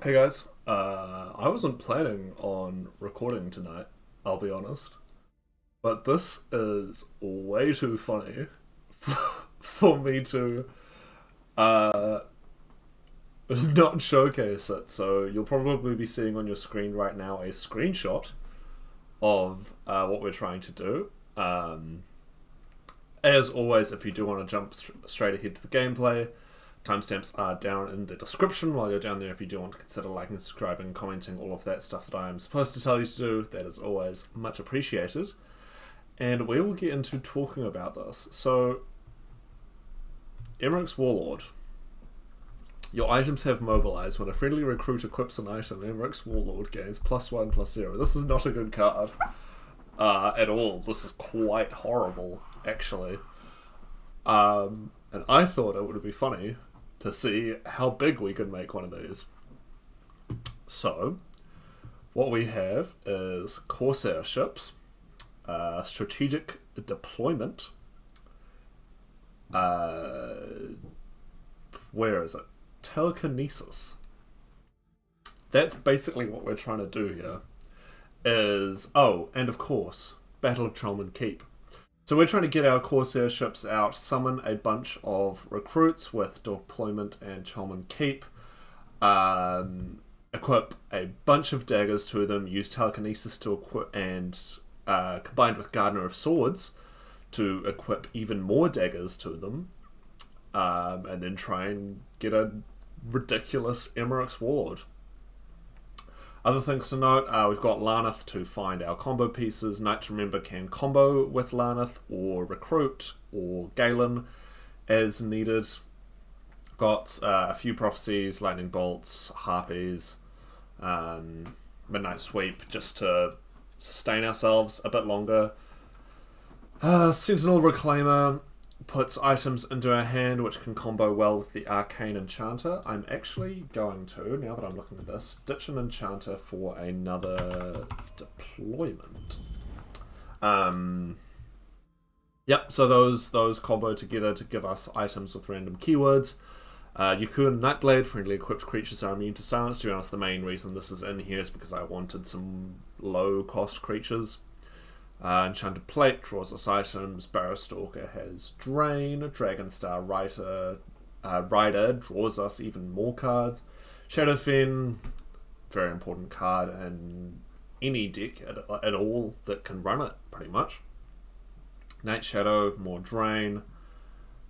Hey guys, I wasn't planning on recording tonight, I'll be honest, but this is way too funny for me to uh, not showcase it. So you'll probably be seeing on your screen right now a screenshot of what we're trying to do. As always, if you do want to jump straight ahead to the gameplay, timestamps are down in the description. While you're down there, if you do want to consider liking, subscribing, commenting, all of that stuff that I am supposed to tell you to do, that is always much appreciated. And we will get into talking about this. So, Emeric's Warlord. Your items have mobilized. When a friendly recruit equips an item, Emeric's Warlord gains +1/+0. This is not a good card at all. This is quite horrible, actually. And I thought it would be funny to see how big we could make one of these. So, what we have is Corsair ships, strategic deployment. Where is it? Telekinesis. That's basically what we're trying to do here. And of course, Battle of Chelman Keep. So we're trying to get our Corsair ships out, summon a bunch of recruits with deployment and Chelman Keep, equip a bunch of daggers to them, use telekinesis to equip, and combined with Gardener of Swords to equip even more daggers to them, and then try and get a ridiculous Emeric's Warlord. Other things to note, we've got Larnath to find our combo pieces. Knights Remember can combo with Larnath or Recruit or Galen as needed. Got a few prophecies, Lightning Bolts, Harpies, Midnight Sweep just to sustain ourselves a bit longer. Sentinel Reclaimer puts items into our hand which can combo well with the Arcane Enchanter. I'm actually going to, now that I'm looking at this, ditch an Enchanter for another deployment. Yep, so those combo together to give us items with random keywords. Yakun Nightblade, friendly equipped creatures are immune to silence. To be honest, the main reason this is in here is because I wanted some low-cost creatures. Enchanted Plate draws us items. Barrowstalker has Drain. Dragonstar Rider draws us even more cards. Shadowfen, very important card in any deck at all that can run it, pretty much. Night Shadow, more Drain.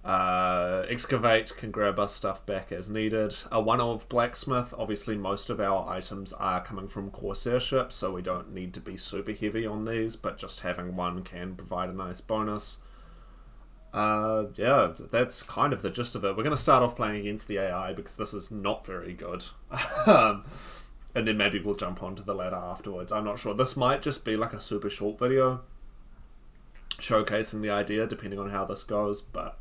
Excavate can grab us stuff back as needed. A one-of Blacksmith. Obviously most of our items are coming from Corsair ships, so we don't need to be super heavy on these, but just having one can provide a nice bonus. Yeah, that's kind of the gist of it. We're going to start off playing against the AI because this is not very good. And then maybe we'll jump onto the ladder afterwards. I'm not sure. This might just be like a super short video showcasing the idea depending on how this goes, but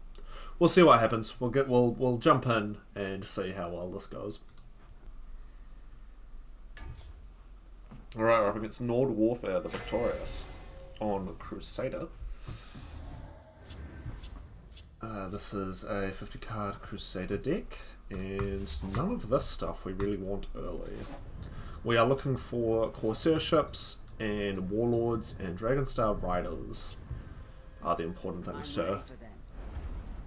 we'll see what happens. We'll jump in and see how well this goes. Alright, we're up against Nord Warfare, the Victorious, on Crusader. This is a 50-card Crusader deck, and none of this stuff we really want early. We are looking for Corsair ships, and Warlords, and Dragonstar Riders are the important things to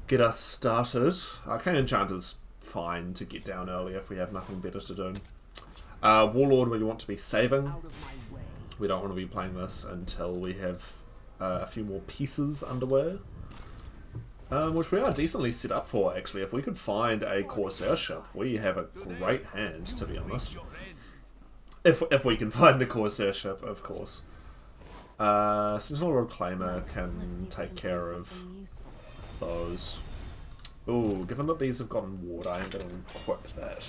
get us started. Arcane Enchanter's fine to get down early if we have nothing better to do. Warlord we want to be saving. We don't want to be playing this until we have a few more pieces underway. Which we are decently set up for, actually. If we could find a Corsair ship, we have a great hand, to be honest. If we can find the Corsair ship, of course. Sentinel Reclaimer can take care of those. Ooh, given that these have gotten water, I'm going to equip that.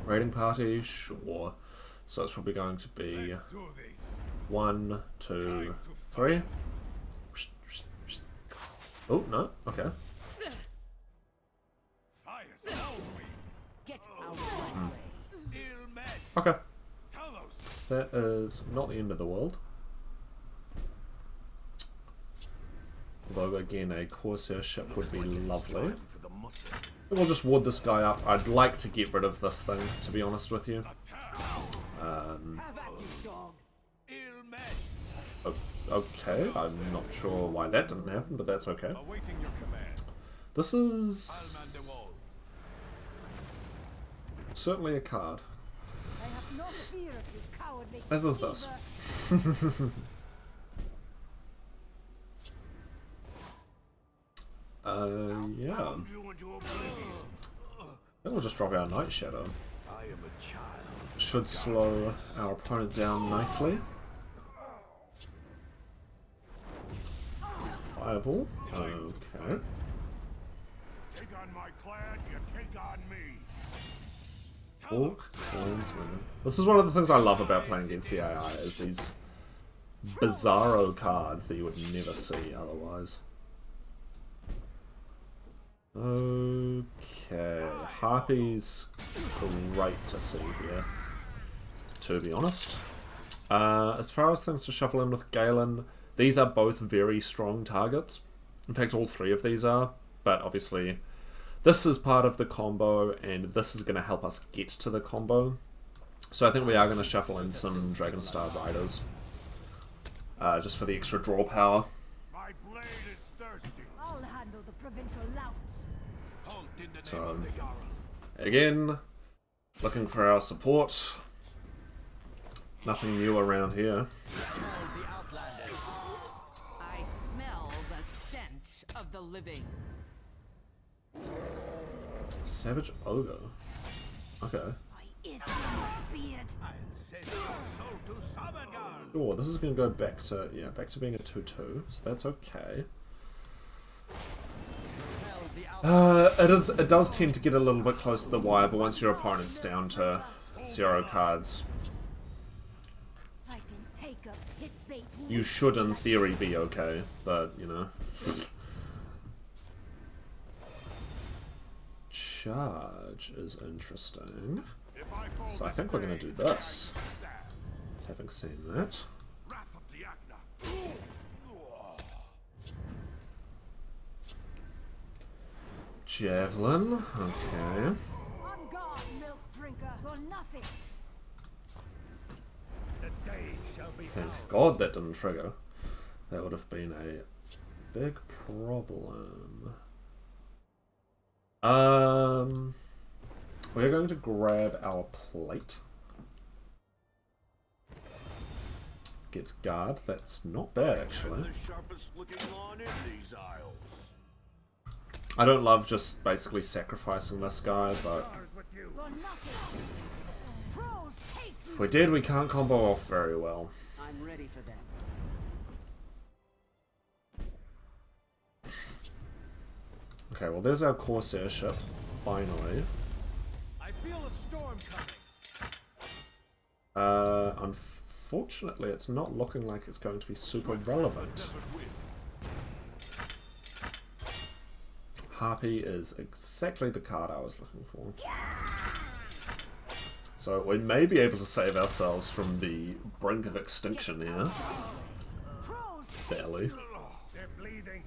Raiding party, sure. So it's probably going to be 1, 2, 3. Oh, no, okay. Okay. That is not the end of the world. Although again, a Corsair ship would be lovely. We'll just ward this guy up. I'd like to get rid of this thing, to be honest with you. Okay, I'm not sure why that didn't happen, but that's okay. This is certainly a card. As is this. Yeah. Then we'll just drop our Night Shadow. Should slow our opponent down nicely. Fireball. Okay. Take on my clan, you take on me. Orc Clansman. This is one of the things I love about playing against the AI, is these bizarro cards that you would never see otherwise. Okay, Harpy's great to see here, to be honest. As far as things to shuffle in with Galen, these are both very strong targets. In fact, all three of these are, but obviously this is part of the combo, and this is going to help us get to the combo. So I think we are going to shuffle in some Dragonstar Riders, just for the extra draw power. My blade is thirsty. I'll handle the provincial louts. So, again, looking for our support. Nothing new around here. I smell the stench of the living. Savage Ogre. Okay. Sure, this is going to go back to, yeah, back to being a 2-2, so that's okay. It does tend to get a little bit close to the wire, but once your opponent's down to 0 cards, you should in theory be okay, but you know. Charge is interesting. So I think we're going to do this, having seen that. Javelin, okay. On guard, milk drinker. You're nothing. Thank God that didn't trigger. That would have been a big problem. We're going to grab our plate. Gets guard. That's not bad, actually. I don't love just basically sacrificing this guy, but if we did, we can't combo off very well. I'm ready for that. Okay, well there's our Corsair ship, finally. I feel a storm coming. Unfortunately, it's not looking like it's going to be super relevant. Harpy is exactly the card I was looking for. So we may be able to save ourselves from the brink of extinction here. Barely. They're bleeding.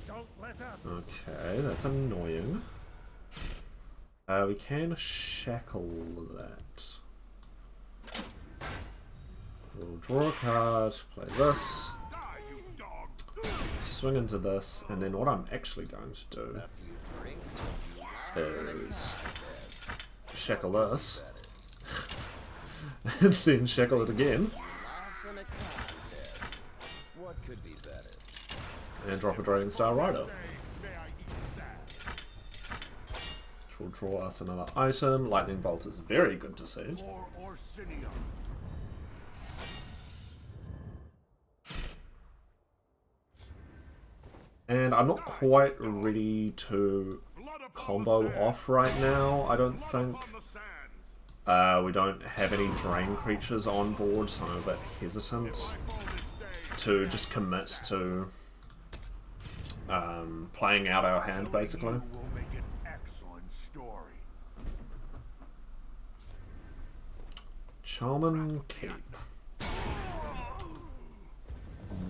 Don't let up. Okay, that's annoying. We can shackle that. We'll draw a card, play this, swing into this, and then what I'm actually going to do is shackle this, and then shackle it again, and drop a Dragonstar Rider, which will draw us another item. Lightning Bolt is very good to see. And I'm not quite ready to combo off right now, I don't think. We don't have any drain creatures on board, so I'm a bit hesitant to just commit to playing out our hand, basically. Charmin Keep.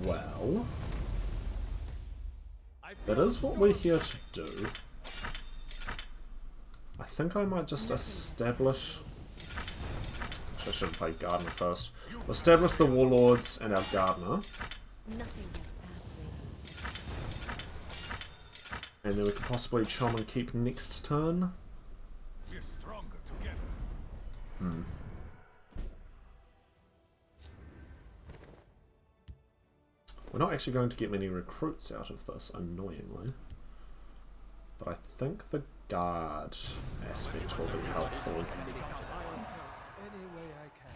Well, that is what we're here to do. think I might just establish... Actually, I should have played Gardener first. We'll establish the Warlords and our Gardener. Nothing gets past me. And then we could possibly chom and keep next turn. We're stronger together. We're not actually going to get many recruits out of this, annoyingly. But I think the guard aspect will be helpful. Any way I can.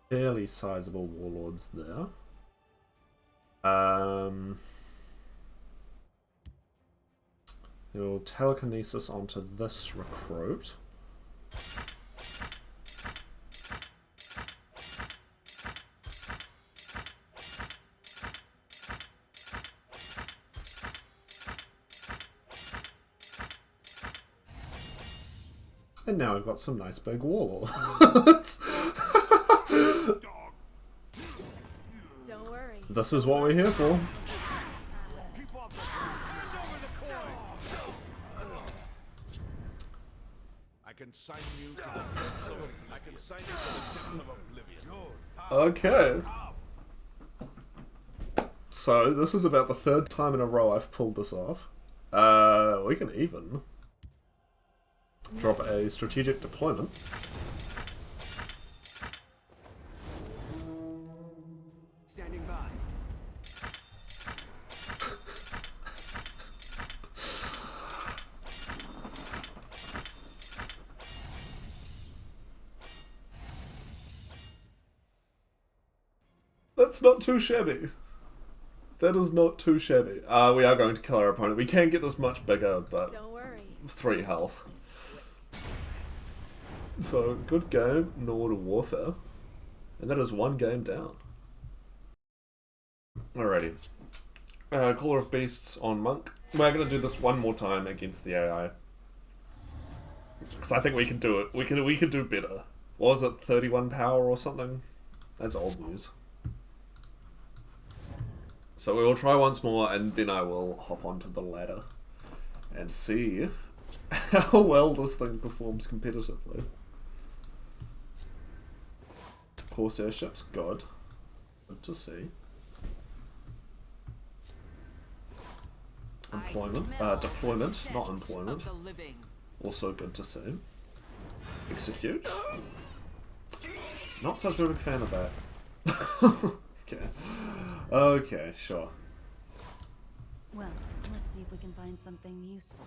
Fairly sizable warlords there. We'll telekinesis onto this recruit. And now I've got some nice big warlords. Don't worry. This is what we're here for. Keep off the Hand over the coin. I can sign you to the depths of I can sign you to the depths of oblivion. Okay. So this is about the third time in a row I've pulled this off. We can even drop a strategic deployment. Standing by. That's not too shabby. That is not too shabby. We are going to kill our opponent. We can get this much bigger, but Don't worry. 3 health. So, good game, Nord Warfare. And that is 1 game down. Alrighty. Caller of Beasts on Monk. We're going to do this one more time against the AI. Because I think we can do it. We can do better. What was it, 31 power or something? That's old news. So we will try once more, and then I will hop onto the ladder and see how well this thing performs competitively. Corsair ship's good. Good to see. Deployment, not employment. Also good to see. Execute. Not such a big fan of that. Okay. Okay, sure. Well, let's see if we can find something useful.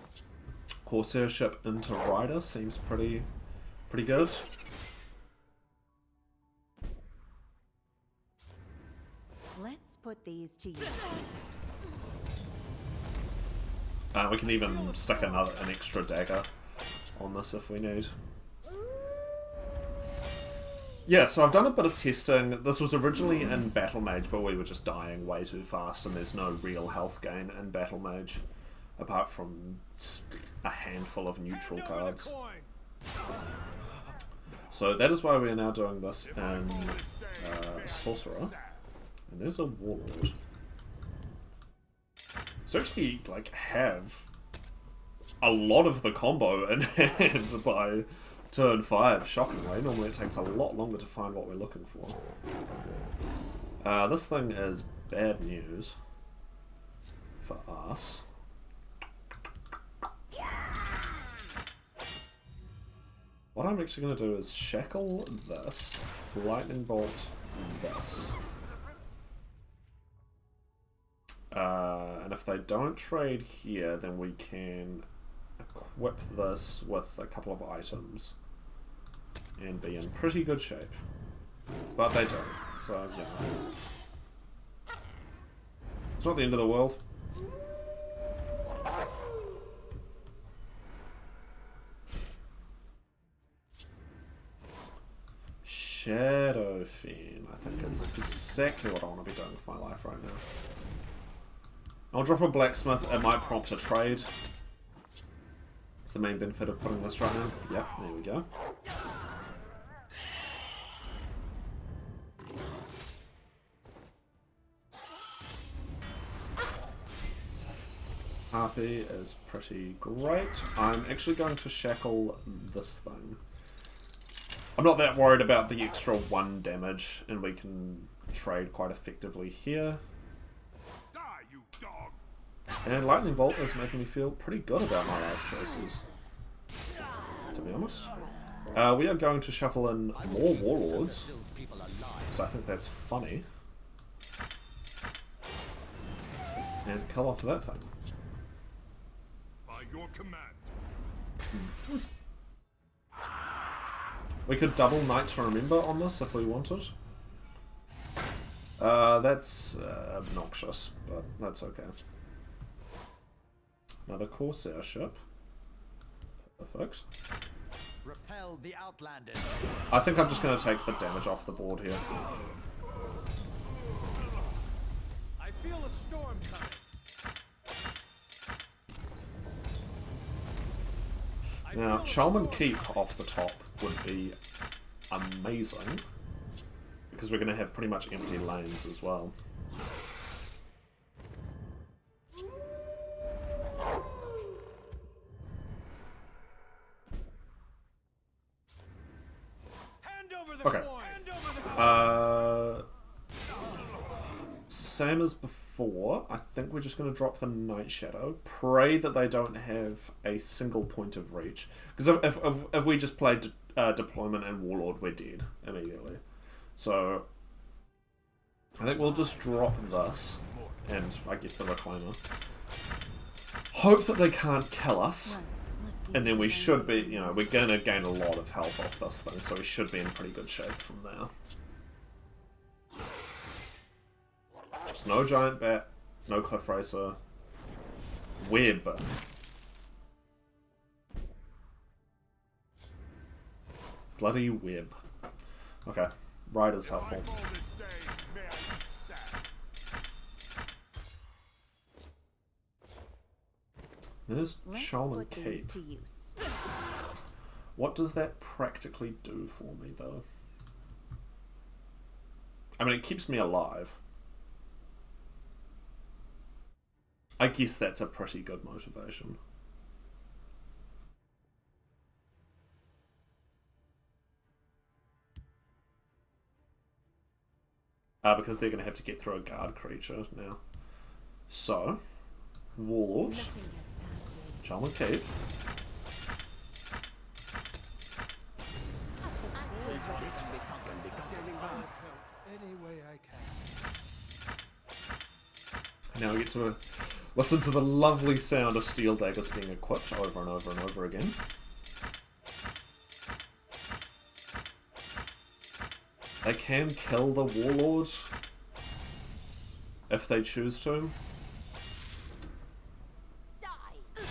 Corsair ship into Rider seems pretty good. Let's put these to use. We can even stick an extra dagger on this if we need. Yeah, so I've done a bit of testing. This was originally in Battle Mage, but we were just dying way too fast, and there's no real health gain in Battle Mage, apart from a handful of neutral cards. So that is why we are now doing this in Sorcerer. And there's a Warlord. So actually, like, have a lot of the combo in hand by turn 5, shockingly. Normally it takes a lot longer to find what we're looking for. This thing is bad news for us. What I'm actually going to do is shackle this, lightning bolt this. And if they don't trade here, then we can equip this with a couple of items and be in pretty good shape. But they don't, so yeah. It's not the end of the world. Shadow Fiend, I think is exactly what I want to be doing with my life right now. I'll drop a blacksmith, it might prompt a trade. It's the main benefit of putting this right now. Yep, there we go. Harpy is pretty great. I'm actually going to shackle this thing. I'm not that worried about the extra 1 damage, and we can trade quite effectively here. Die, you dog! And Lightning Bolt is making me feel pretty good about my life choices, to be honest. We are going to shuffle in more Warlords, because I think that's funny. And kill off that thing. By your command. We could double Knight to Remember on this if we wanted. That's obnoxious, but that's okay. Another Corsair ship. Perfect. Repel the Outlanders. I think I'm just going to take the damage off the board here. I feel a storm coming. Now, Chalman Keep off the top would be amazing, because we're going to have pretty much empty lanes as well. Hand over the Okay. coin. Hand over the coin. Same as before, I think we're just going to drop the Night Shadow. Pray that they don't have a single point of reach. Because if we just played Deployment and Warlord, we're dead immediately. So, I think we'll just drop this, and I guess the Reclaimer. Hope that they can't kill us, Right, let's see and then if we can should find be, something you know, we're going to gain a lot of health off this thing, so we should be in pretty good shape from there. Just no Giant Bat, no Cliff Racer, Web. Bloody Web. Okay, Rider's helpful. I call this day man sad. There's Let's Chalman put these Keep. to use. What does that practically do for me, though? I mean, it keeps me alive. I guess that's a pretty good motivation. Because they're going to have to get through a guard creature now. So, Warlord, Nothing gets past me. Chalman Keep. Standing by. Help any way I can. Now we get to listen to the lovely sound of steel daggers being equipped over and over and over again. They can kill the Warlord if they choose to,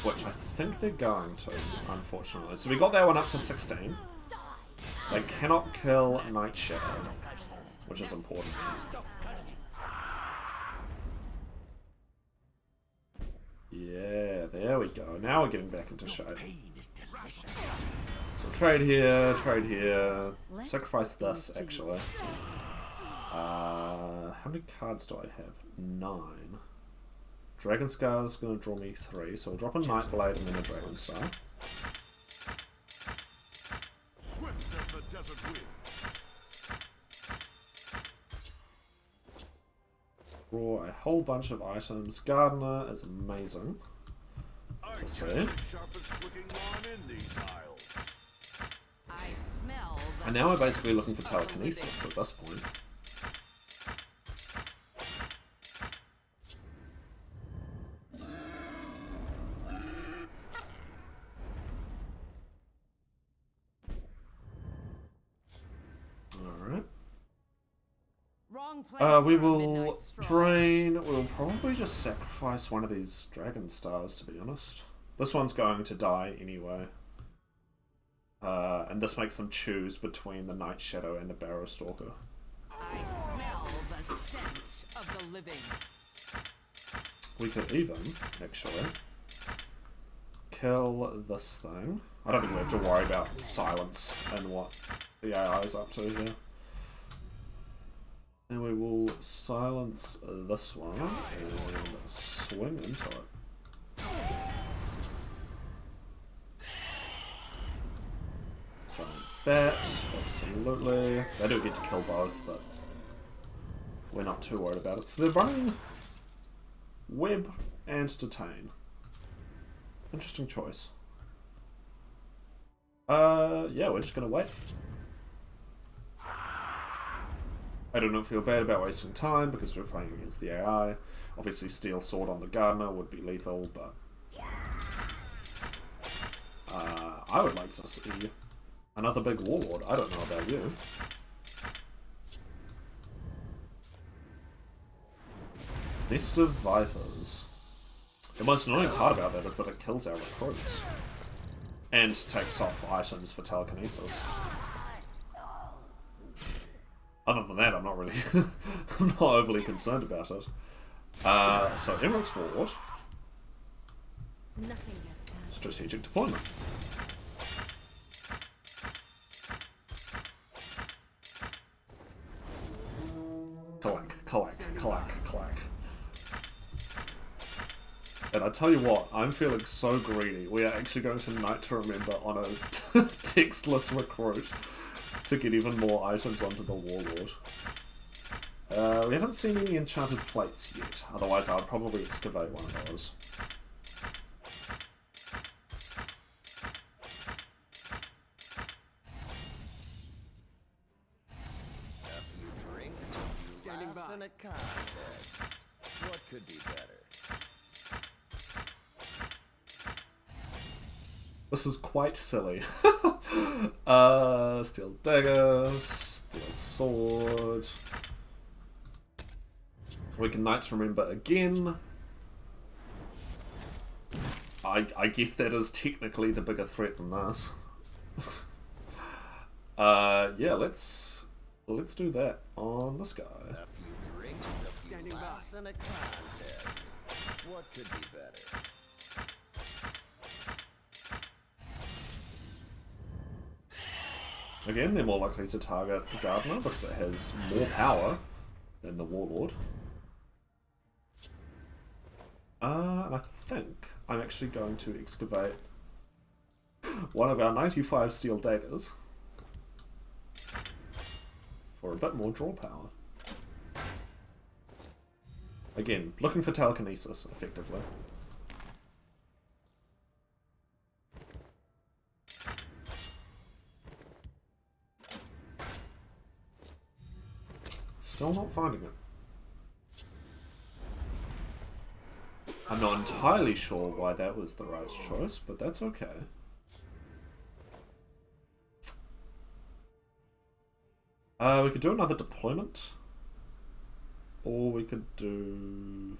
which I think they're going to, unfortunately. So we got that one up to 16. They cannot kill Night Shadow, which is important. Yeah, there we go. Now we're getting back into shape. So trade here, Let's sacrifice put this, these to actually. use. How many cards do I have? 9. Dragon Scar is going to draw me 3, so we'll drop a Nightblade and then a Dragon Star. Swift as the desert wind. Draw a whole bunch of items. Gardener is amazing. I Let's catch see. the sharpest looking lawn in these isles. I smell the And now we're basically looking for stench of the telekinesis at this point. Alright. Wrong place We for a will midnight stroll. drain. We'll probably just sacrifice one of these Dragon Stars, to be honest. This one's going to die anyway. And this makes them choose between the Night Shadow and the Barrow Stalker. I smell the stench of the living. We could even, actually, kill this thing. I don't think we have to worry about silence and what the AI is up to here. And we will silence this one and swing into it. that. Absolutely. They do get to kill both, but we're not too worried about it. So they're running Web and Detain. Interesting choice. Yeah, we're just gonna wait. I don't feel bad about wasting time because we're playing against the AI. Obviously, Steel Sword on the Gardener would be lethal, but I would like to see another big Warlord. I don't know about you. Nest of Vipers. The most annoying part about that is that it kills our recruits and takes off items for telekinesis. Other than that, I'm not really, I'm not overly concerned about it. So Emeric's Warlord. Nothing gets past. Strategic deployment. Clack. And I tell you what, I'm feeling so greedy. We are actually going to Night to Remember on a textless recruit to get even more items onto the Warlord. We haven't seen any enchanted plates yet, otherwise I would probably excavate one of those. A few drinks, a few Standing laughs, by. and a contest. What could be better? This is quite silly. Steel dagger, steel sword. We can Knights Remember again. I guess that is technically the bigger threat than this. Yeah, let's do that on this guy. A few drinks, a few Standing by. laughs, and a contest. What could be better? Again, they're more likely to target the Gardener because it has more power than the Warlord. And I think I'm actually going to excavate one of our 95 steel daggers for a bit more draw power. Again, looking for telekinesis, effectively. Still not finding it. I'm not entirely sure why that was the right choice, but that's okay. We could do another deployment. Or we could do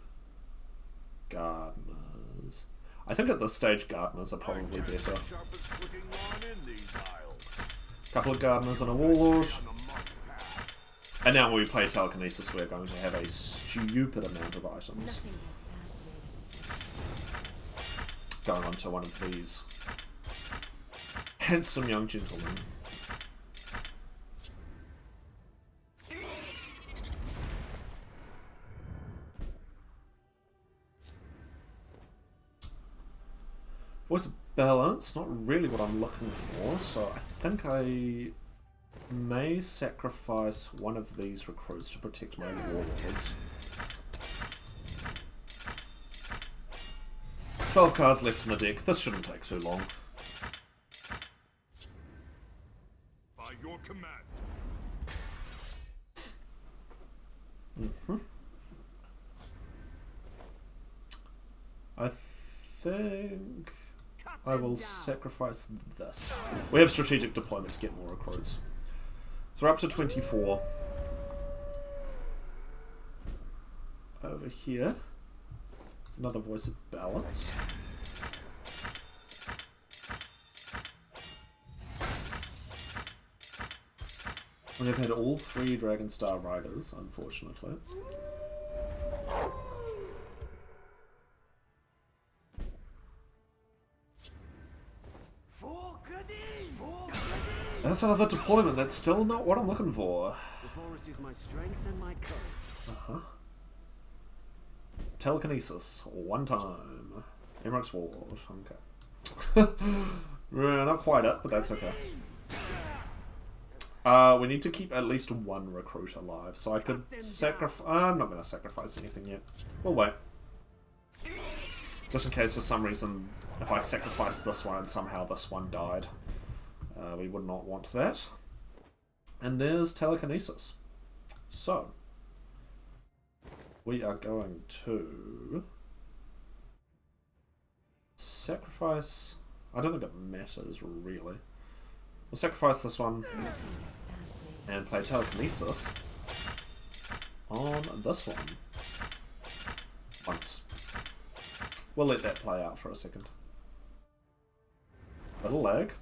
Gardeners. I think at this stage Gardeners are probably better. Sharpest looking one in these aisles. Couple of Gardeners and a Warlord. On the mark path. And now when we play Telekinesis, we're going to have a stupid amount of items. Nothing gets past me. Going onto one of these handsome young gentlemen. Voice of Balance, not really what I'm looking for, so I think I may sacrifice one of these recruits to protect my warlords. 12 cards left in the deck. This shouldn't take too long. By your command. I think I will sacrifice this. We have strategic deployment to get more recruits. So we're up to 24. Over here is another Voice of Balance. We have had all 3 Dragonstar Riders, unfortunately. That's another deployment. That's still not what I'm looking for. The forest is my strength and my courage. Telekinesis. One time. Emeric's Warlord. Okay. Not quite it, but that's okay. We need to keep at least one recruit alive, so I could sacrifice... I'm not going to sacrifice anything yet. We'll wait. Just in case for some reason, if I sacrificed this one and somehow this one died. We would not want that. And there's telekinesis. So, we are going to sacrifice... I don't think it matters, really. We'll sacrifice this one and play telekinesis on this one. Once. We'll let that play out for a second. Little lag.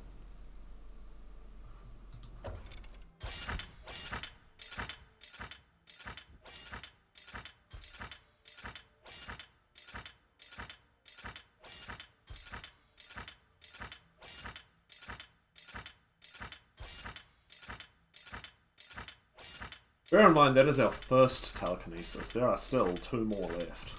Bear in mind, that is our first telekinesis. There are still 2 more left.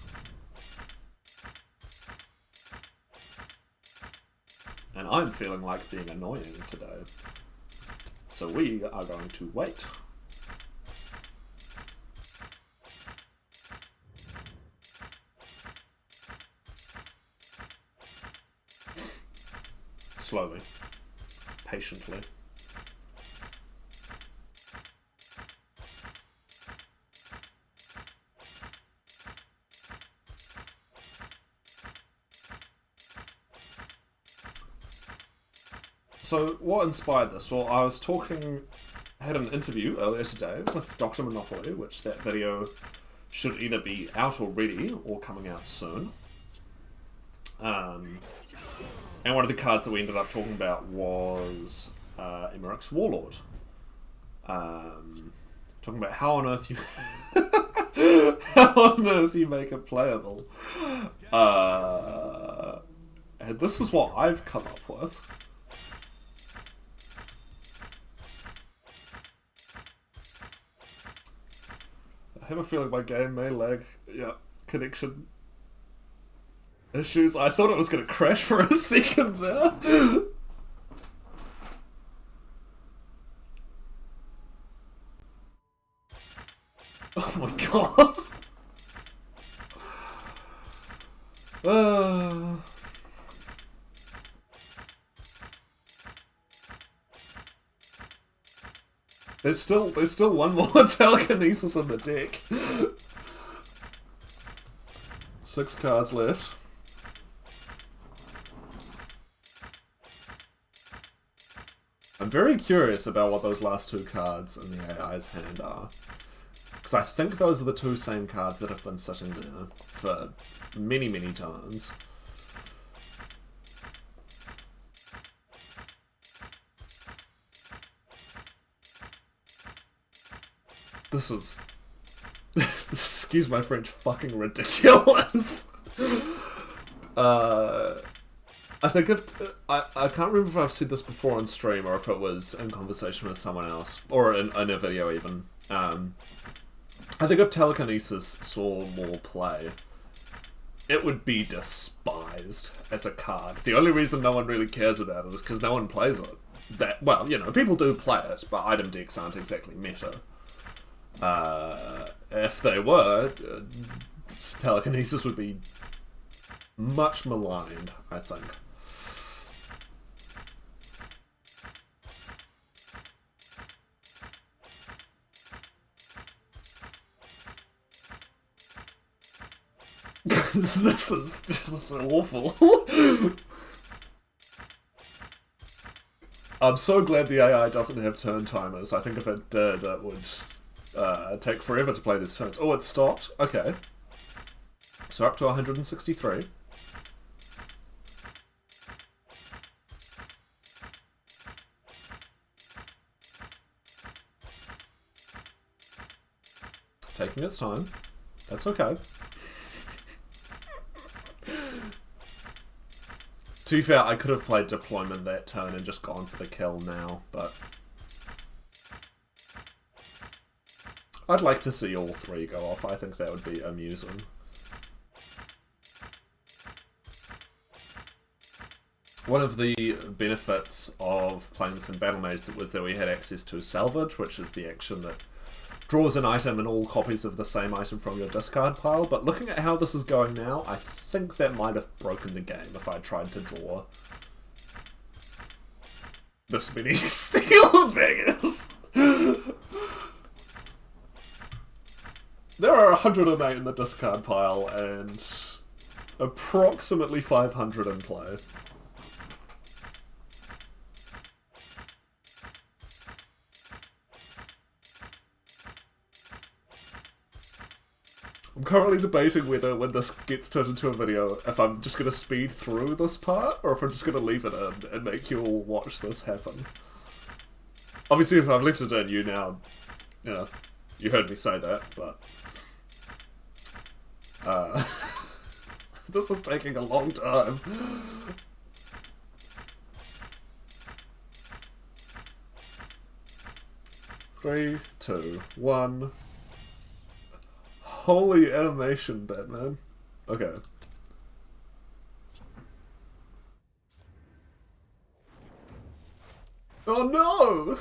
And I'm feeling like being annoying today. So we are going to wait. Slowly. Patiently. So, what inspired this? Well, I had an interview earlier today with Dr. Monopoly, which that video should either be out already or coming out soon. And one of the cards that we ended up talking about was Emeric's Warlord. Talking about how on earth you make it playable. And this is what I've come up with. I have a feeling my game may lag. Yeah, connection issues. I thought it was going to crash for a second there. Oh my god. There's still one more telekinesis in the deck. 6 cards left. I'm very curious about what those last 2 cards in the AI's hand are. Because I think those are the 2 same cards that have been sitting there for many, many turns. This is, excuse my French, fucking ridiculous. I think I can't remember if I've said this before on stream or if it was in conversation with someone else, or in a video even. I think if telekinesis saw more play, it would be despised as a card. The only reason no one really cares about it is because no one plays it. Well, you know, people do play it, but item decks aren't exactly meta. If they were, telekinesis would be much maligned, I think. This is just awful. I'm so glad the AI doesn't have turn timers. I think if it did, it would take forever to play these turns. Oh, it stopped. Okay. So up to 163. Taking its time. That's okay. To be fair, I could have played Deployment that turn and just gone for the kill now, but I'd like to see all 3 go off. I think that would be amusing. One of the benefits of playing this in Battle Mage was that we had access to salvage, which is the action that draws an item and all copies of the same item from your discard pile. But looking at how this is going now, I think that might have broken the game if I tried to draw this many steel daggers. There are 108 in the discard pile and approximately 500 in play. I'm currently debating whether, when this gets turned into a video, if I'm just going to speed through this part, or if I'm just going to leave it in and make you all watch this happen. Obviously, if I've left it in, you now, you know, you heard me say that, but... this is taking a long time. Three, two, one... Holy animation, Batman. Okay. Oh no!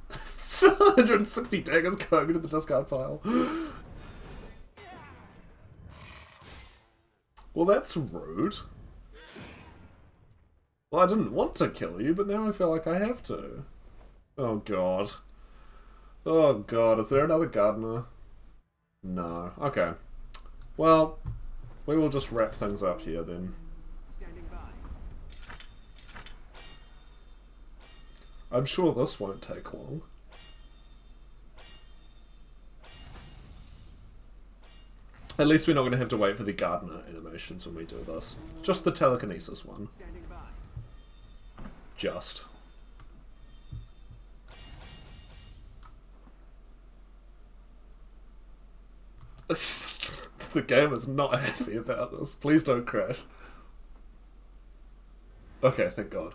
160 daggers going into the discard pile. Well, that's rude. Well, I didn't want to kill you, but now I feel like I have to. Oh god. Oh god, is there another gardener? No. Okay. Well, we will just wrap things up here then. Standing by. I'm sure this won't take long. At least we're not going to have to wait for the gardener animations when we do this. Just the telekinesis one. Standing by. Just. The game is not happy about this. Please don't crash. Okay, thank God.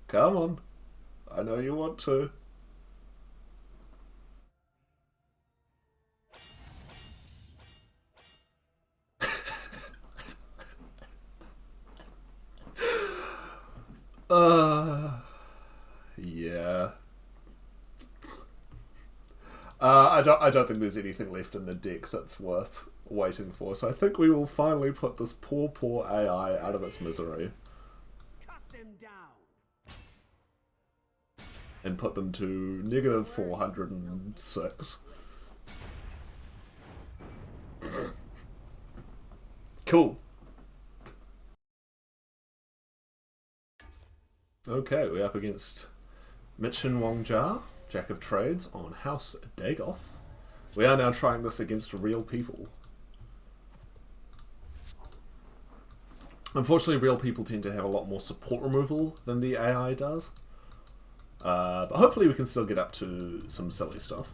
Come on. I know you want to. Yeah. I don't think there's anything left in the deck that's worth waiting for, so I think we will finally put this poor AI out of its misery. Cut them down. And put them to negative 406. Cool. Okay, we're up against Mitchin Wongjia, Jack of Trades, on House Dagoth. We are now trying this against real people. Unfortunately, real people tend to have a lot more support removal than the AI does. But hopefully we can still get up to some silly stuff.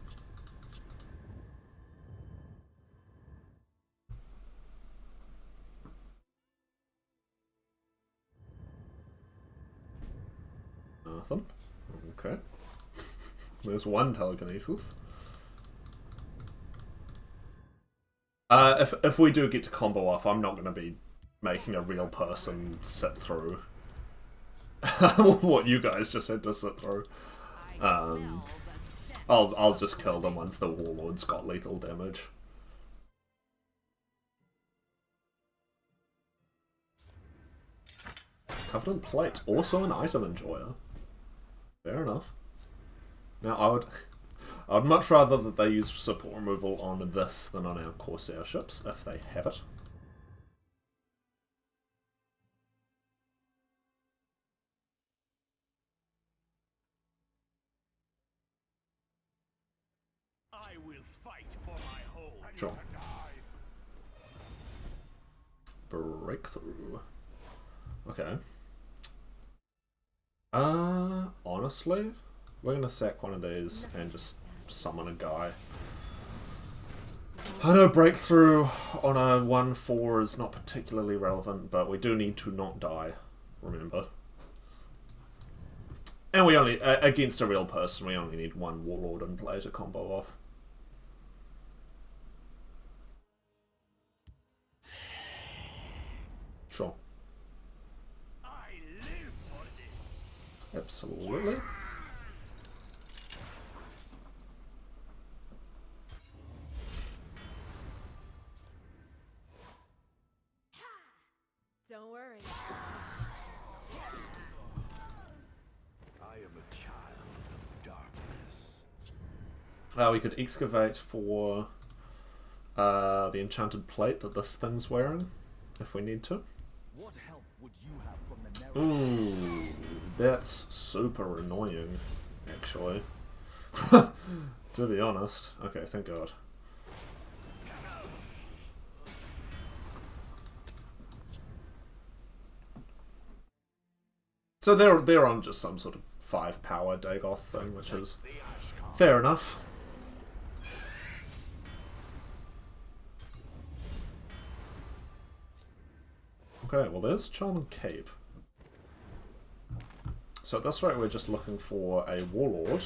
Nothing. Okay. There's one telekinesis. If we do get to combo off, I'm not going to be making a real person sit through what you guys just had to sit through. I'll just kill them once the Warlord's got lethal damage. Covenant Plate, also an item enjoyer. Fair enough. Now I would much rather that they use support removal on this than on our Corsair ships, if they have it. I will fight for my home. Sure. Breakthrough. Okay. Honestly, we're gonna sack one of these and just summon a guy. I know breakthrough on a 1/4 is not particularly relevant, but we do need to not die, remember. And we only, against a real person, we only need one Warlord in play to combo off. Sure. I live for this. Absolutely. Don't worry. I am a child of darkness. We could excavate for the enchanted plate that this thing's wearing, if we need to. What help would you have from the narrow? Ooh, that's super annoying, actually. To be honest. Okay, thank God. So they're on just some sort of 5 power Dagoth thing, which is fair enough. Okay, well there's Charm and Cape. So at this rate we're just looking for a Warlord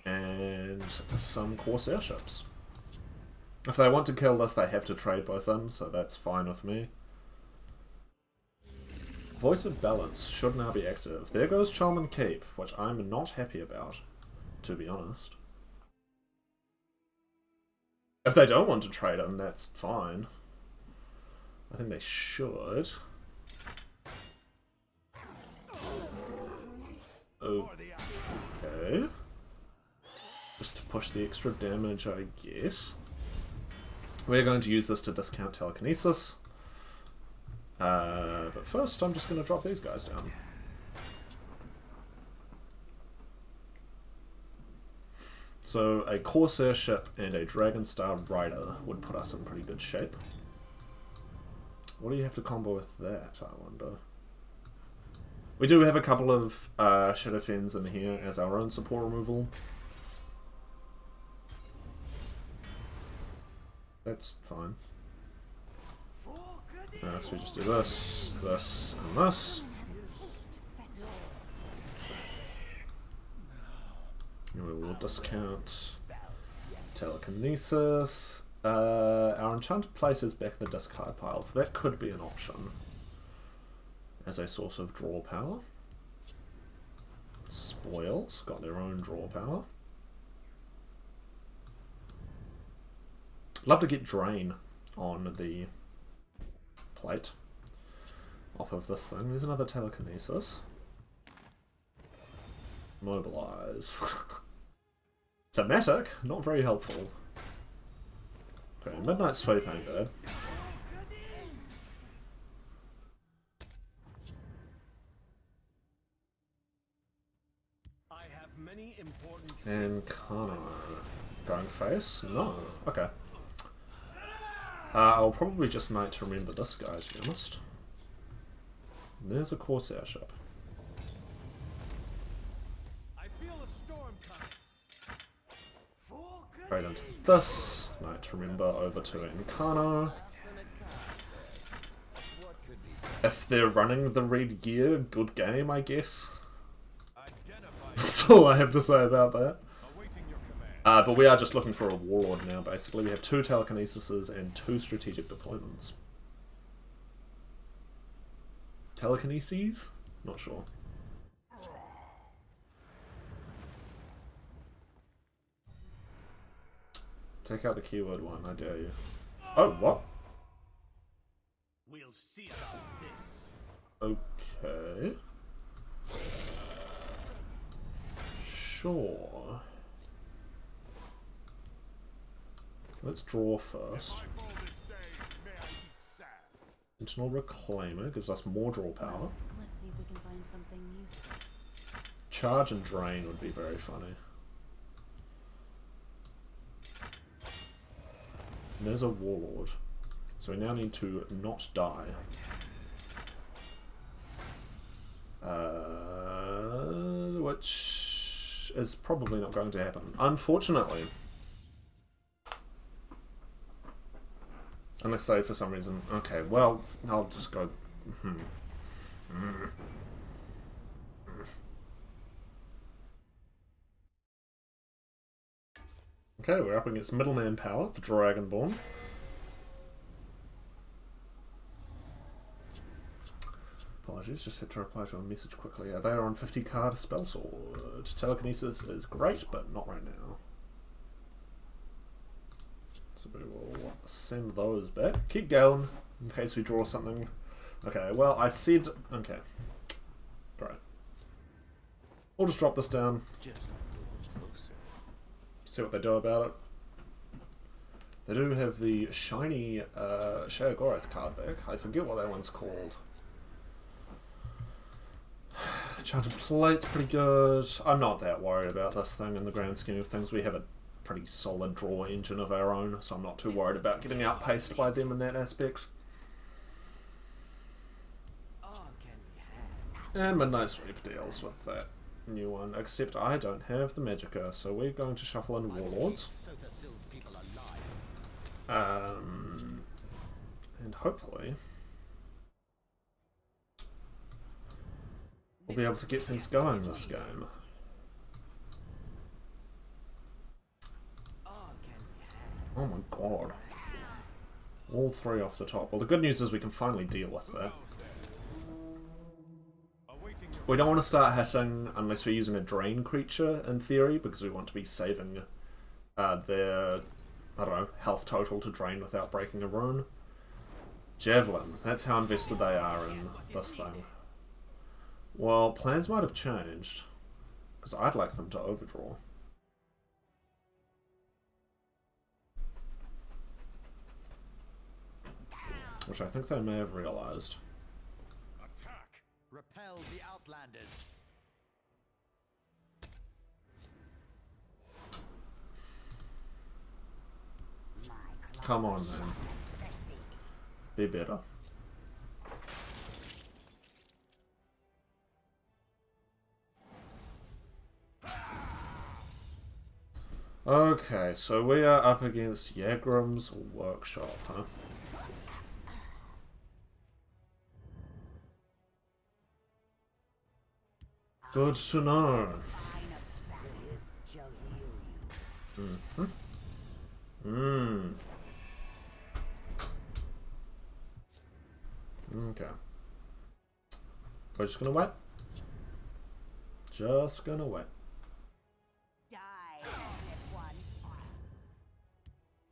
and some Corsair ships. If they want to kill this, they have to trade both in, so that's fine with me. Voice of Balance should now be active. There goes Charm and Cape, which I'm not happy about, to be honest. If they don't want to trade in, that's fine. I think they should. Okay. Just to push the extra damage, I guess. We're going to use this to discount telekinesis. But first, I'm just going to drop these guys down. So, a Corsair ship and a Dragonstar Rider would put us in pretty good shape. What do you have to combo with that, I wonder? We do have a couple of Shadow Fens in here as our own support removal. That's fine. So we just do this, this, and this. And we will discount telekinesis. Our enchanted plate is back in the discard pile, so that could be an option as a source of draw power. Spoils got their own draw power. Love to get drain on the plate off of this thing. There's another telekinesis. Mobilize. Thematic, not very helpful. Okay, Midnight Sweep ain't bad. I have many important And Kano. Going face? No. Okay. I'll probably just Knight to remember this guy, to be honest. There's a Corsair ship. I feel a storm coming. Right into this. Knight to remember over to Encano. If they're running the red gear, good game, I guess. That's all I have to say about that. But we are just looking for a Warlord now, basically. We have 2 telekinesises and 2 strategic deployments. Telekineses? Not sure. Take out the keyword one, I dare you. Oh, what? We'll see about this. Okay. Sure. Let's draw first. My boldest day, may I eat sad. Sentinel Reclaimer gives us more draw power. Let's see if we can find something useful. Charge and Drain would be very funny. And there's a Warlord. So we now need to not die. Which is probably not going to happen, unfortunately. Unless they, for some reason... Okay, well, I'll just go... Okay, we're up against Middleman Power, the Dragonborn. apologies, just had to reply to a message quickly. They are on 50 card Spellsword. Telekinesis is great, but not right now. So we will send those back. Keep going, in case we draw something. Okay, well, I said... Okay. Great. We'll just drop this down. See what they do about it. They do have the shiny Dagoth card back. I forget what that one's called. Enchanted Plate's pretty good. I'm not that worried about this thing in the grand scheme of things. We have a pretty solid draw engine of our own, so I'm not too worried about getting outpaced by them in that aspect. And Midnight Sweep deals with that new one, except I don't have the Magicka, so we're going to shuffle in Warlords. And hopefully we'll be able to get things going this game. Oh my god. All three off the top. Well, the good news is we can finally deal with that. We don't want to start hitting unless we're using a drain creature, in theory, because we want to be saving their, I don't know, health total to drain without breaking a rune. Javelin. That's how invested they are in this thing. Well, plans might have changed, because I'd like them to overdraw. Which I think they may have realised. Attack! Repel the Outlanders. Come on, man. Be better. Okay, so we are up against Yagram's Workshop, huh? Good to know. Okay. We're just gonna wait. Just gonna wait.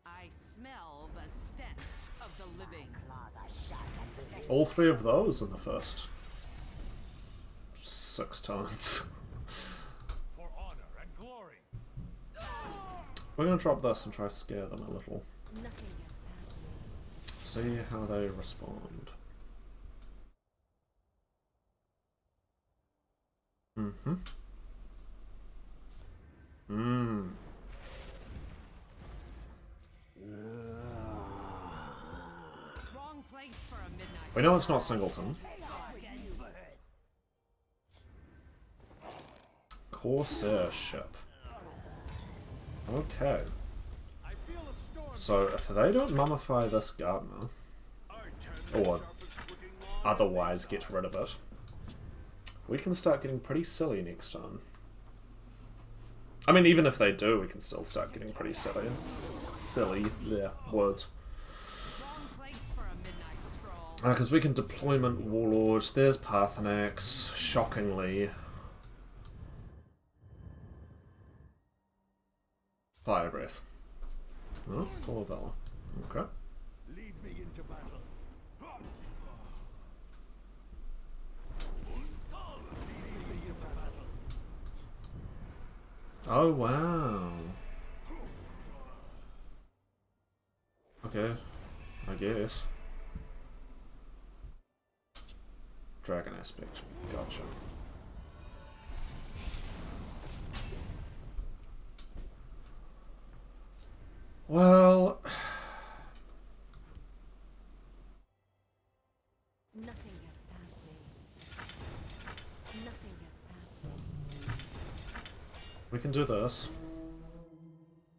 I smell the stench of the living. All three of those in the first 6 turns. For honor and glory. We're gonna drop this and try to scare them a little. Nothing gets past me. See how they respond. Wrong place for a midnight. We know it's not Singleton. Corsair ship. Okay. So if they don't mummify this gardener, or otherwise get rid of it, we can start getting pretty silly next turn. I mean, even if they do, we can still start getting pretty silly. Silly, yeah, words. Because we can deployment Warlord. There's Parthenax, shockingly. Fire Breath. Oh, Full Valor. Okay. Lead me into battle. Oh, wow. Okay. I guess. Dragon aspect. Gotcha. Well... Nothing gets past me. Nothing gets past me. we can do this.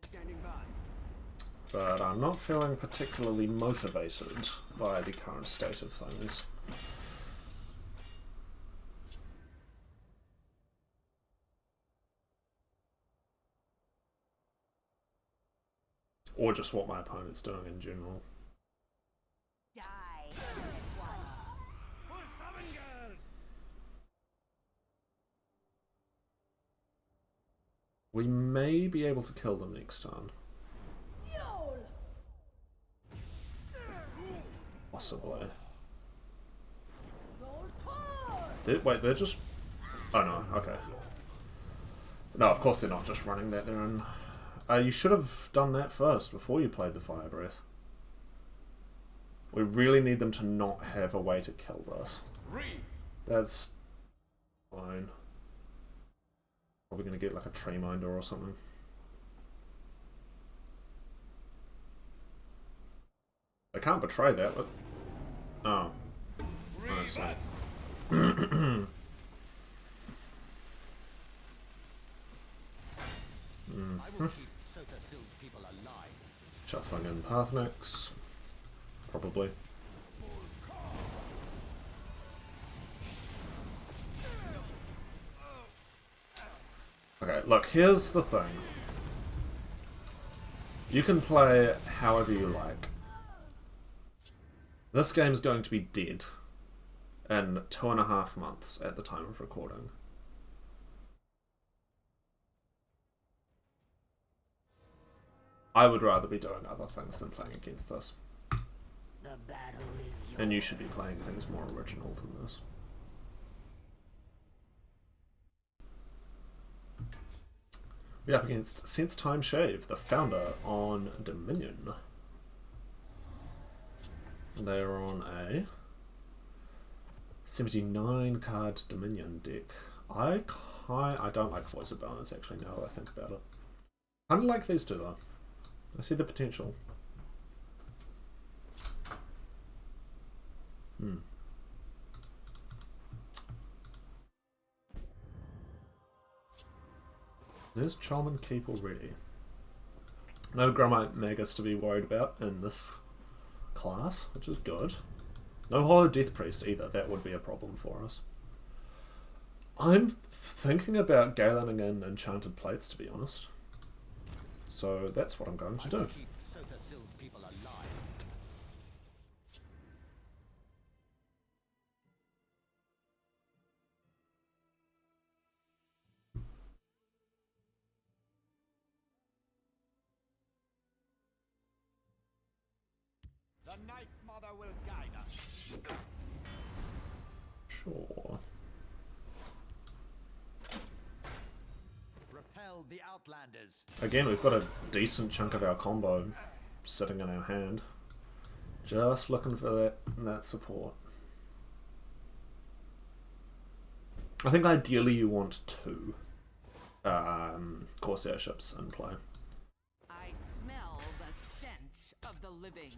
Standing by. But I'm not feeling particularly motivated by the current state of things. Or just what my opponent's doing in general. For Summonguard! may be able to kill them next turn. Possibly. Wait, they're just... Oh no, okay. No, of course they're not just running that, they're in... you should have done that first, before you played the Fire Breath. We really need them to not have a way to kill this. That's fine. Probably gonna get like a Tree Minder or something. I can't betray that, but... Oh. I see. Shuffling in Pathnix. Probably. Okay, look, here's the thing. You can play however you like. This game's going to be dead in 2.5 months at the time of recording. I would rather be doing other things than playing against this. The battle is yours. And you should be playing things more original than this. We're up against Sense Time Shave, the founder on Dominion. They're on a 79 card Dominion deck. I don't like Voice of Balance actually, now that I think about it. I don't like these two though. I see the potential. There's Chalman Keep already. No Grummite Magus to be worried about in this class, which is good. No Hollow Death Priest either, that would be a problem for us. I'm thinking about Galening in Enchanted Plates, to be honest. So that's what I'm going to do. The Night Mother will guide us. Sure. Repel the Outlanders. Again, we've got a decent chunk of our combo sitting in our hand. Just looking for that support. I think ideally you want 2 Corsair ships in play. I smell the stench of the living.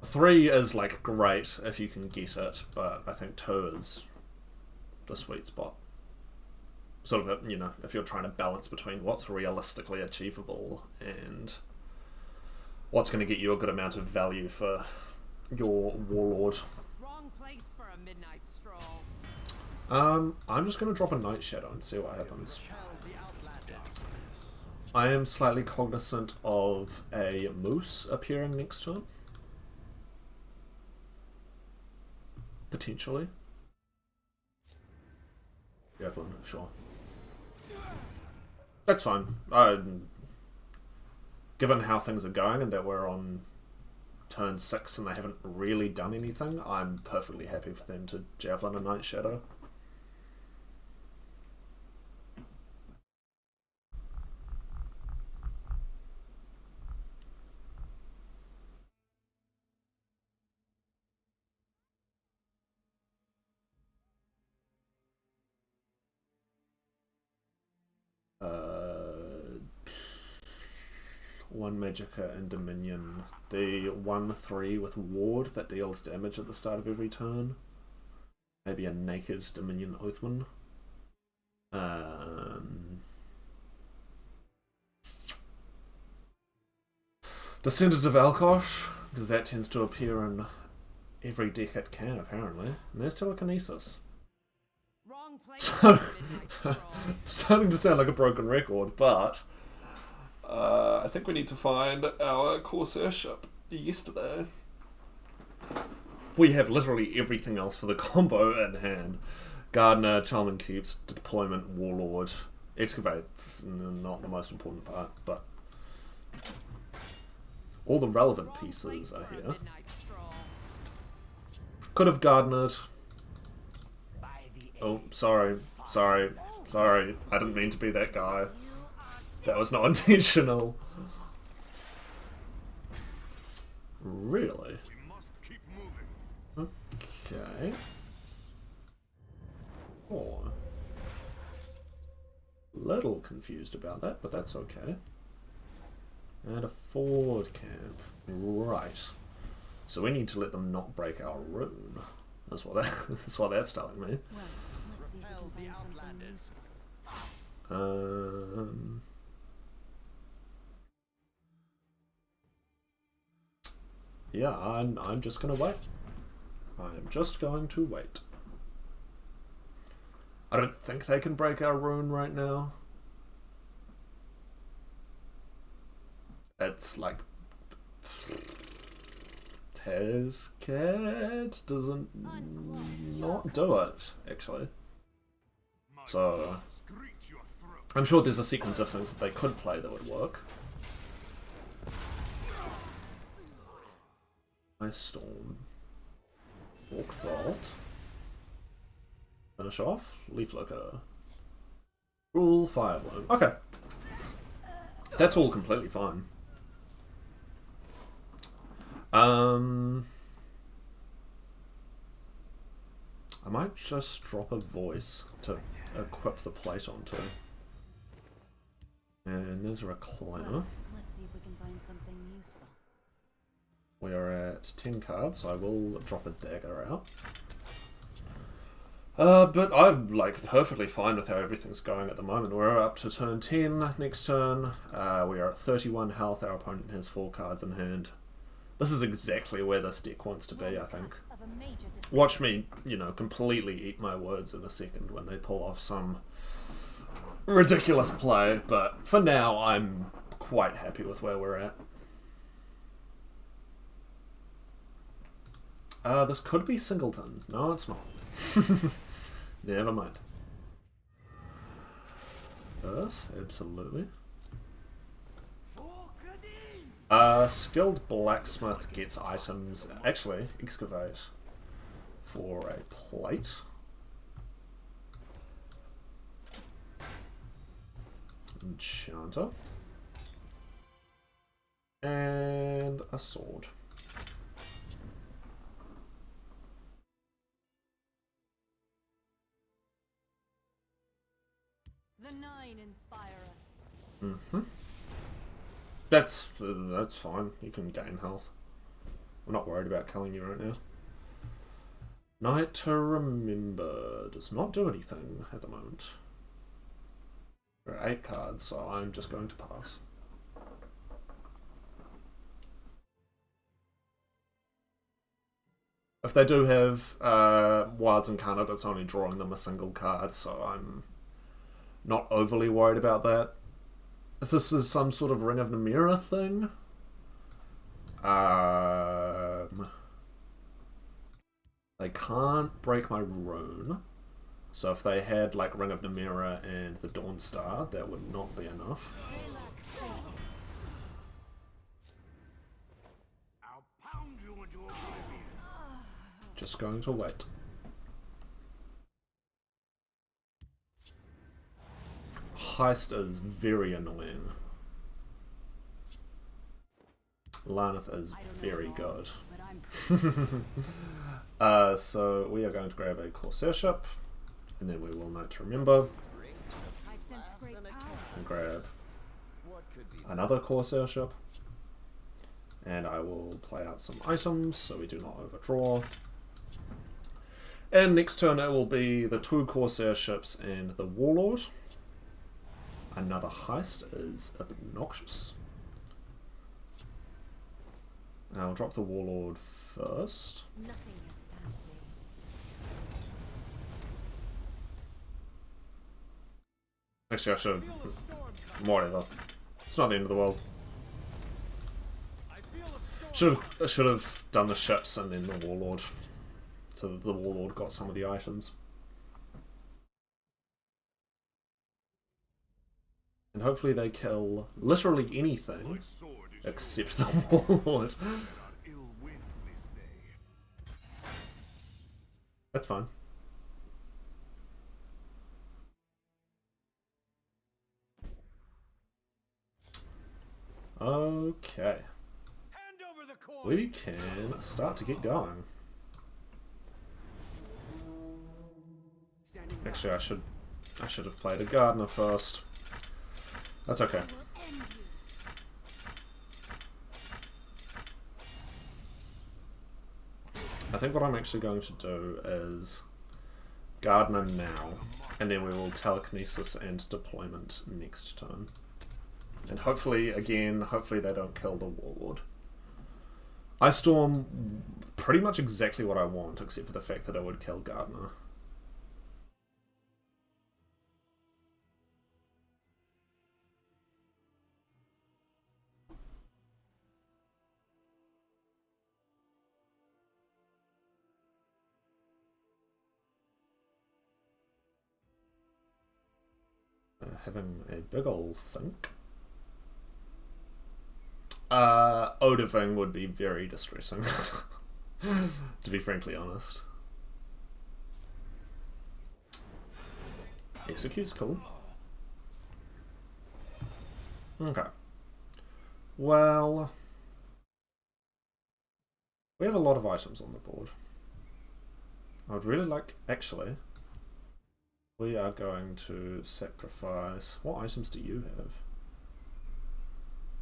3 is like great if you can get it, but I think 2 is the sweet spot. Sort of, you know, if you're trying to balance between what's realistically achievable and what's going to get you a good amount of value for your Warlord. Wrong place for a midnight stroll. I'm just going to drop a Night Shadow and see what happens. I am slightly cognizant of a Moose appearing next turn. Potentially. Javelin, sure. That's fine. Given how things are going and that we're on turn 6 and they haven't really done anything, I'm perfectly happy for them to Javelin a Night Shadow. One Magicka and Dominion. The 1/3 with Ward that deals damage at the start of every turn. Maybe a naked Dominion Oathman. Descendant of Alkosh, because that tends to appear in every deck it can apparently. And there's Telekinesis. Wrong place for a midnight stroll. Starting to sound like a broken record, but I think we need to find our Corsair ship yesterday. We have literally everything else for the combo in hand. Gardener, Chalman Keeps, Deployment, Warlord, Excavate's not the most important part, but all the relevant pieces are here. Could have gardenered. Oh, sorry. I didn't mean to be that guy. That was not intentional. Really? We must keep moving. Okay. Oh. Little confused about that, but that's okay. And a forward camp. Right. So we need to let them not break our rune. That's what that's telling me. Well, let's see if we can find something useful. Yeah, I'm just gonna wait. I am just going to wait. I don't think they can break our rune right now. It's like Tezcat doesn't not do it, actually. So I'm sure there's a sequence of things that they could play that would work. Ice Storm. Walk Bolt. Finish off. Leaf Licker. Rule Fire Bloom. Okay. That's all completely fine. I might just drop a voice to equip the plate onto. And there's a recliner. Well, let's see if we can find something useful. We are at 10 cards, so I will drop a dagger out. But I'm like perfectly fine with how everything's going at the moment. We're up to turn 10 next turn. We are at 31 health. Our opponent has 4 cards in hand. This is exactly where this deck wants to be, I think. Watch me, you know, completely eat my words in a second when they pull off some ridiculous play, but for now I'm quite happy with where we're at. This could be Singleton. No, it's not. Never mind. Earth, absolutely. Skilled Blacksmith gets items. Actually, Excavate for a plate. Enchanter. And a sword. The 9 inspire us. Mm-hmm. That's fine. You can gain health. I'm not worried about killing you right now. Night to Remember does not do anything at the moment. There are 8 cards, so I'm just going to pass. If they do have Wilds Incarnate, it's only drawing them a single card, so I'm not overly worried about that. If this is some sort of Ring of Namira thing, they can't break my rune. So if they had like Ring of Namira and the Dawn Star, that would not be enough. I'll pound you into oblivion. Just going to wait. Heist is very annoying. Laneth is very good. So we are going to grab a Corsair ship, and then we will Night to Remember, and grab another Corsair ship, and I will play out some items so we do not overdraw. And next turn it will be the 2 Corsair ships and the Warlord. Another heist is obnoxious. I'll drop the Warlord first. Nothing gets past me. Actually, I should. Whatever. It's not the end of the world. I should have done the ships and then the Warlord, so that the Warlord got some of the items. And hopefully they kill literally anything except the Warlord. That's fine. Okay. We can start to get going. Actually, I should have played a gardener first. That's okay. I think what I'm actually going to do is gardener now, and then we will telekinesis and deployment next turn. And hopefully, again, hopefully they don't kill the Warlord. I storm pretty much exactly what I want, except for the fact that it would kill Gardener. Having a big ol' think. Odiving would be very distressing, to be frankly honest. Execute's cool. Okay. Well, we have a lot of items on the board. I would really like, actually, we are going to sacrifice, what items do you have?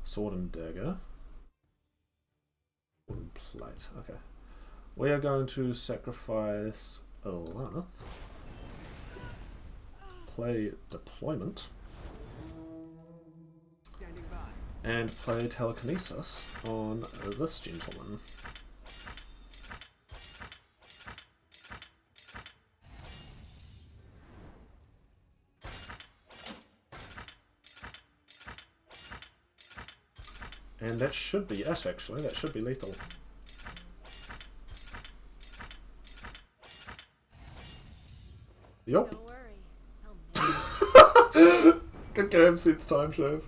Sword and dagger. Wooden plate, okay. We are going to sacrifice Lilith. Play deployment. And play telekinesis on this gentleman. And that should be it, actually. That should be lethal. Yup. Don't worry. Good game, sets time shave.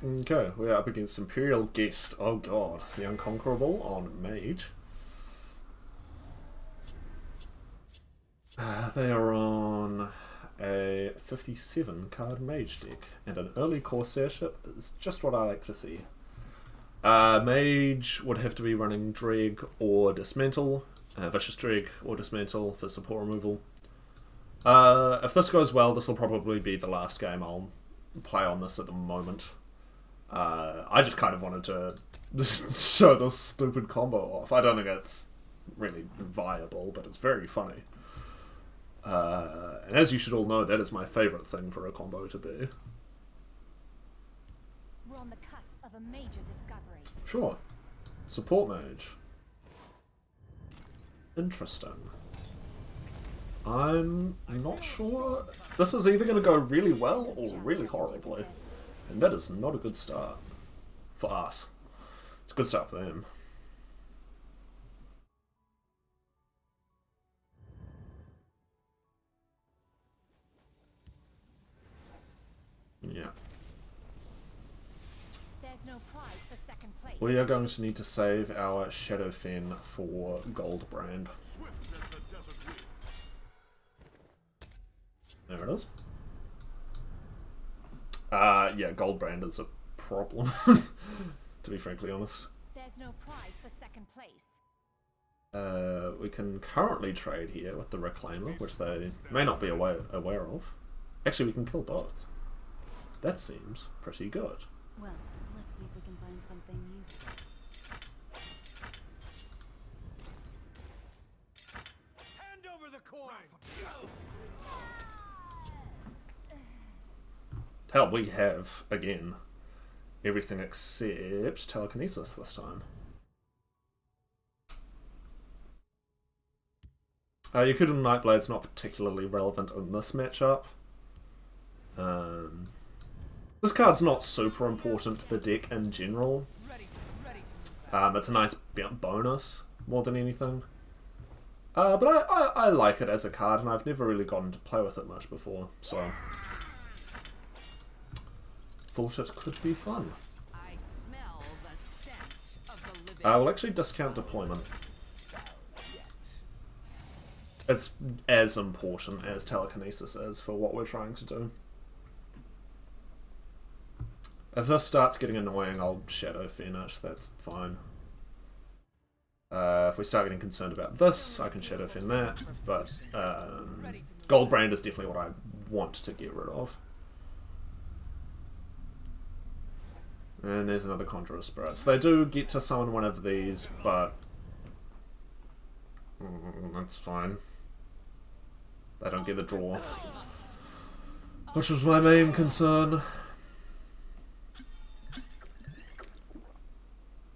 Okay, we are up against Imperial Guest. Oh god, the Unconquerable on Mage. They are on a 57 card Mage deck, and an early Corsair ship is just what I like to see. Mage would have to be running Dreg or Dismantle, Vicious Dreg or Dismantle for support removal. If this goes well, this will probably be the last game I'll play on this at the moment. I just kind of wanted to show this stupid combo off. I don't think it's really viable, but it's very funny. And as you should all know, that is my favourite thing for a combo to be. We're on the cusp of a major discovery. Sure. Support Mage. Interesting. I'm not sure. This is either going to go really well or really horribly. And that is not a good start for us. It's a good start for them. Yeah. There's no prize for second place. We are going to need to save our Shadowfen for Goldbrand. There it is. Yeah, Goldbrand is a problem, to be frankly honest. There's no prize for second place. We can currently trade here with the Reclaimer, which they may not be aware of. Actually, we can kill both. That seems pretty good. Well, let's see if we can find something useful. Hand over the coin. Hell, we have, again, everything except telekinesis this time. Yakuden Nightblade's not particularly relevant in this matchup. This card's not super important to the deck in general. It's a nice bonus more than anything. But I like it as a card, and I've never really gotten to play with it much before, so thought it could be fun. I smell the stench of the living. I will actually discount deployment. It's as important as telekinesis is for what we're trying to do. If this starts getting annoying, I'll Shadow Fen it, that's fine. If we start getting concerned about this, I can Shadow Fen that, but Goldbrand is definitely what I want to get rid of. And there's another Conjurer Spirit. So they do get to summon one of these, but that's fine. They don't get the draw, which was my main concern.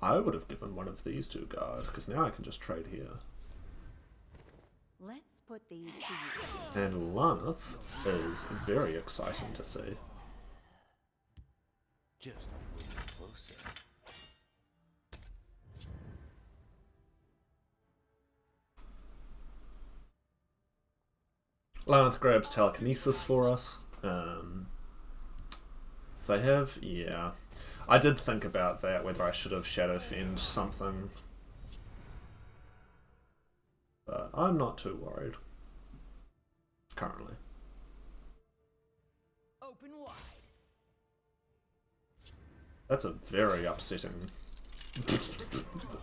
I would have given one of these to guard, because now I can just trade here. Let's put these to use. And Laneth is very exciting to see. Just a little closer. Laneth grabs telekinesis for us. If they have, yeah. I did think about that, whether I should have Shadow Fenned something. But I'm not too worried. Currently. Open wide. That's a very upsetting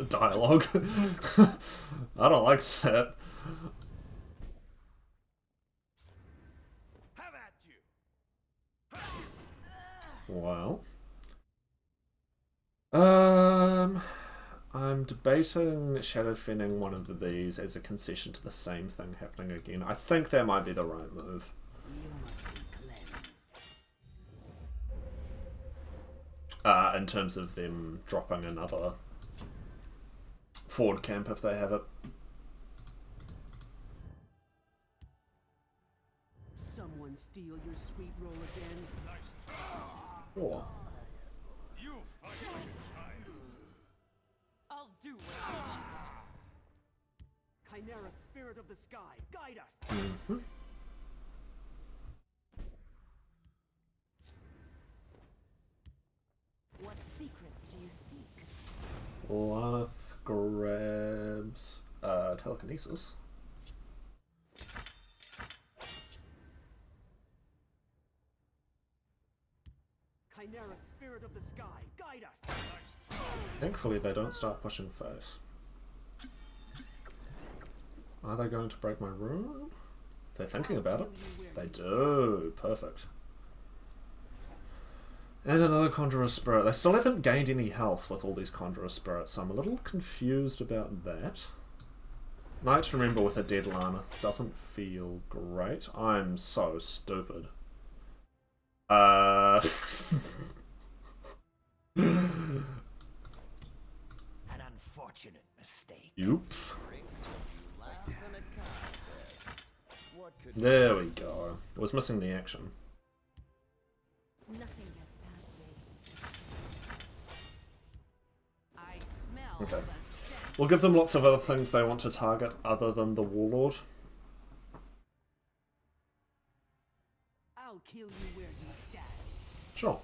dialogue. I don't like that. Have at you. Well. I'm debating Shadow Fenning one of these as a concession to the same thing happening again. I think that might be the right move. You must be cleansed. In terms of them dropping another forward camp if they have it. Someone steal your sweet roll again. Sure. You fight like a child. I'll do what I must. Chimeric spirit of the sky, guide us. Mm-hmm. What secrets do you seek? Laneth grabs telekinesis. Chimeric spirit of the sky, guide us. Thankfully they don't start pushing face. Are they going to break my rune? They're thinking about it. They do. Perfect. And another Conjurer Spirit. They still haven't gained any health with all these Conjurer Spirits, so I'm a little confused about that. Night to Remember with a dead Laneth doesn't feel great. I'm so stupid. An unfortunate mistake. Oops. Last in a contest. What could There we go. I was missing the action. Nothing gets past me. I smell Okay. the stench. We'll give them lots of other things they want to target other than the Warlord. I'll kill you where you stand. Sure.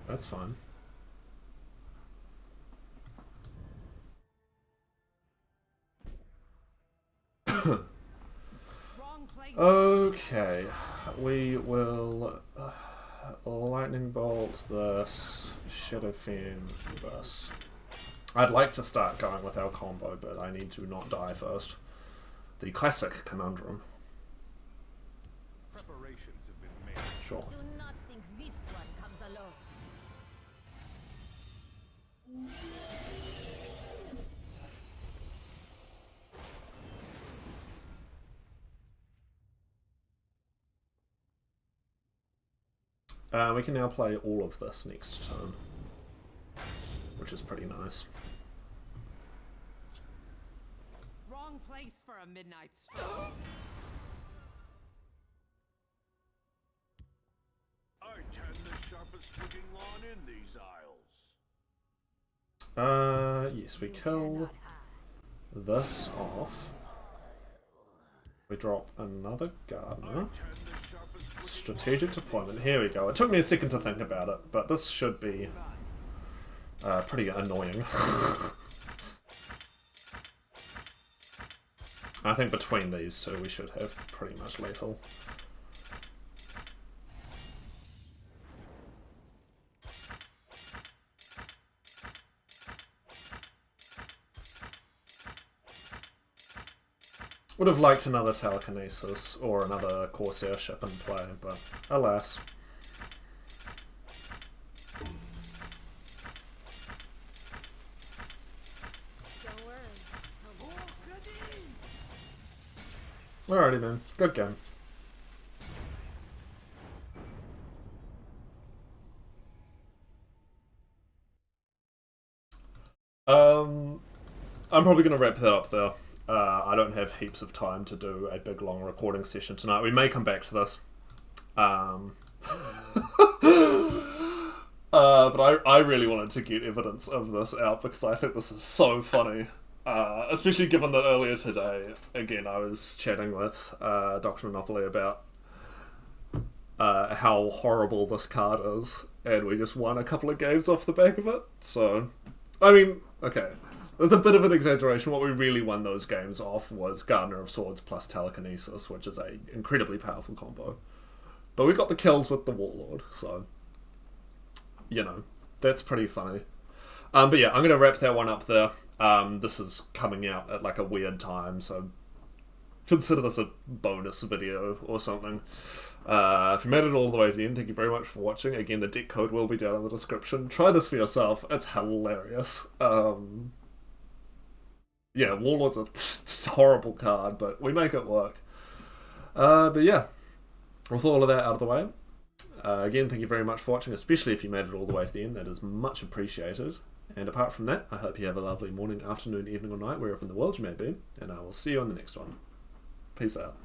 That's fine. Wrong place. Okay, we will lightning bolt this, Shadow Fen this. I'd like to start going with our combo, but I need to not die first. The classic conundrum. Preparations have been made. Sure. Do not think this one comes alone. We can now play all of this next turn, which is pretty nice. Wrong place for a midnight stroll. I can the sharpest looking on in these isles. Yes, we kill this off. We drop another gardener. Strategic deployment. Here we go. It took me a second to think about it, but this should be pretty annoying. I think between these two we should have pretty much lethal. Would have liked another telekinesis or another Corsair ship in play, but alas. Don't worry. Alrighty then, good game. I'm probably going to wrap that up there. I don't have heaps of time to do a big long recording session tonight. We may come back to this. But I really wanted to get evidence of this out because I think this is so funny. Especially given that earlier today, again, I was chatting with Dr. Monopoly about how horrible this card is, and we just won a couple of games off the back of it. So, I mean, okay. There's a bit of an exaggeration. What we really won those games off was Gardener of Swords plus Telekinesis, which is a incredibly powerful combo. But we got the kills with the Warlord, so, you know, that's pretty funny. But yeah, I'm going to wrap that one up there. This is coming out at like a weird time, so consider this a bonus video or something. If you made it all the way to the end, thank you very much for watching. Again, the deck code will be down in the description. Try this for yourself. It's hilarious. Yeah, Warlord's a horrible card, but we make it work. But yeah, with all of that out of the way, again, thank you very much for watching, especially if you made it all the way to the end. That is much appreciated. And apart from that, I hope you have a lovely morning, afternoon, evening, or night, wherever in the world you may be, and I will see you on the next one. Peace out.